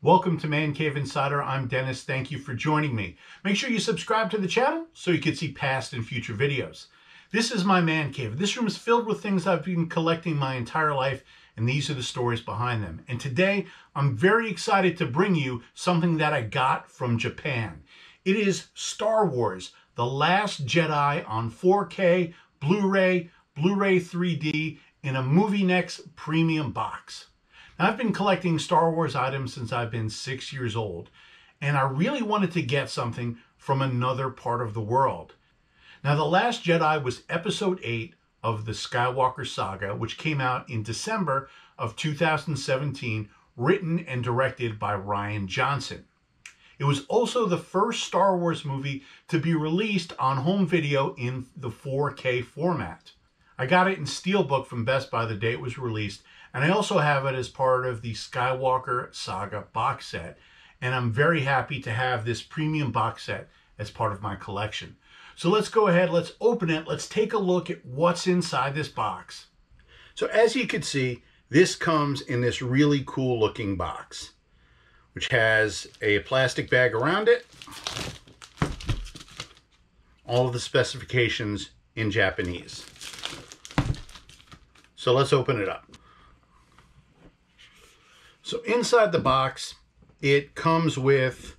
Welcome to Man Cave Insider. I'm Dennis. Thank you for joining me. Make sure you subscribe to the channel so you can see past and future videos. This is my man cave. This room is filled with things I've been collecting my entire life, and these are the stories behind them. And today, I'm very excited to bring you something that I got from Japan. It is Star Wars: The Last Jedi on 4K, Blu-ray, Blu-ray 3D, in a Movienex premium box. Now, I've been collecting Star Wars items since I've been 6 years old, and I really wanted to get something from another part of the world. Now, The Last Jedi was episode 8 of the Skywalker saga, which came out in December of 2017, written and directed by Rian Johnson. It was also the first Star Wars movie to be released on home video in the 4K format. I got it in Steelbook from Best Buy the day it was released, and I also have it as part of the Skywalker saga box set, and I'm very happy to have this premium box set as part of my collection. So let's go ahead, let's open it, let's take a look at what's inside this box. So as you can see, this comes in this really cool looking box, which has a plastic bag around it, all of the specifications in Japanese. So let's open it up. So inside the box, it comes with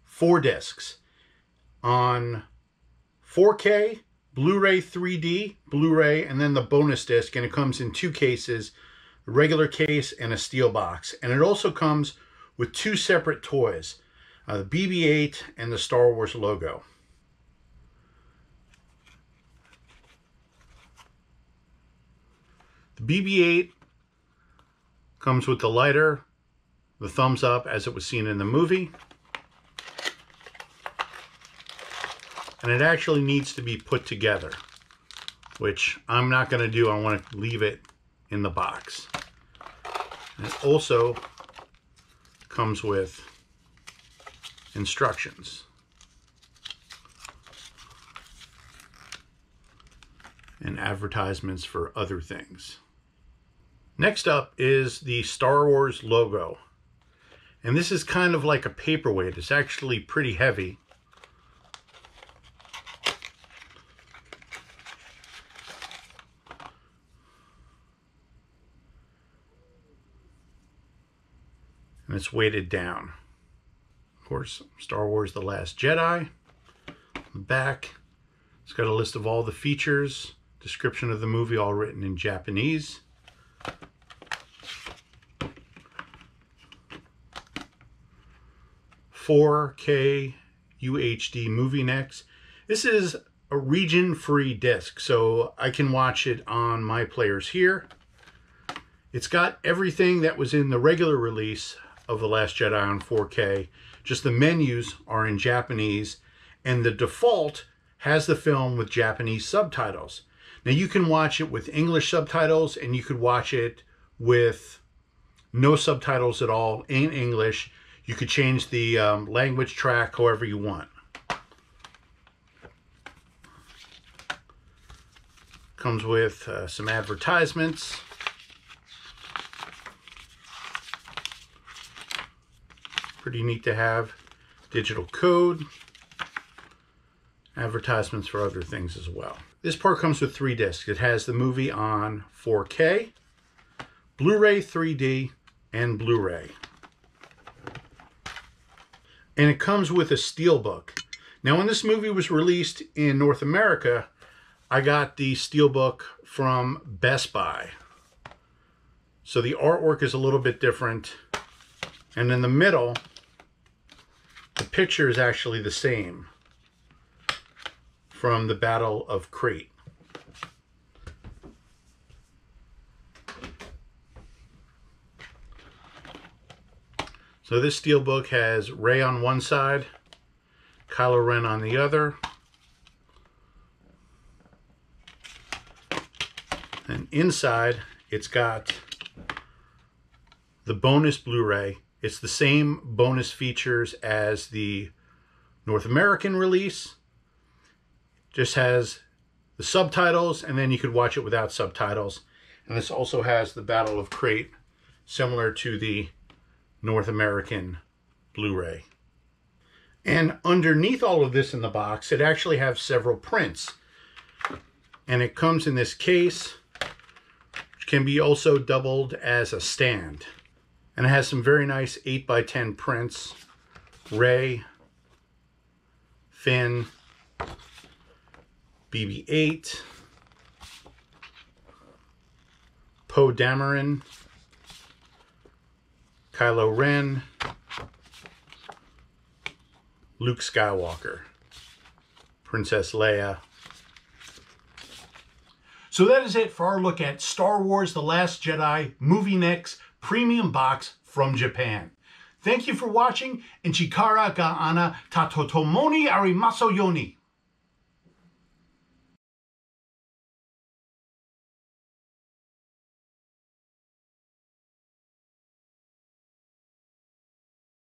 4 discs on 4K, Blu-ray 3D, Blu-ray, and then the bonus disc, and it comes in 2 cases, a regular case and a steel box. And it also comes with 2 separate toys, the BB-8 and the Star Wars logo. The BB-8 comes with the lighter, the thumbs up as it was seen in the movie, and it actually needs to be put together, which I'm not going to do. I want to leave it in the box. And it also comes with instructions and advertisements for other things. Next up is the Star Wars logo. And this is kind of like a paperweight. It's actually pretty heavy. And it's weighted down. Of course, Star Wars: The Last Jedi. On the back, it's got a list of all the features, description of the movie, all written in Japanese. "4K UHD Movienex." This is a region-free disc, so I can watch it on my players here. It's got everything that was in the regular release of The Last Jedi on 4K, just the menus are in Japanese, and the default has the film with Japanese subtitles. Now you can watch it with English subtitles, and you could watch it with no subtitles at all in English. You could change the language track however you want. Comes with some advertisements. Pretty neat to have. Digital code. Advertisements for other things as well. This part comes with 3 discs. It has the movie on 4K, Blu-ray 3D, and Blu-ray. And it comes with a steelbook. Now, when this movie was released in North America, I got the steelbook from Best Buy. So the artwork is a little bit different. And in the middle, the picture is actually the same from the Battle of Crate. So this steelbook has Rey on one side, Kylo Ren on the other, and inside it's got the bonus Blu-ray. It's the same bonus features as the North American release. Just has the subtitles, and then you could watch it without subtitles. And this also has the Battle of Crate, similar to the North American Blu-ray. And underneath all of this in the box, it actually has several prints. And it comes in this case, which can be also doubled as a stand. And it has some very nice 8x10 prints. Rey, Finn, BB-8, Poe Dameron, Kylo Ren, Luke Skywalker, Princess Leia. So that is it for our look at Star Wars The Last Jedi Movienex Premium Box from Japan. Thank you for watching, and Chikara ga ana tatotomoni arimasu yoni.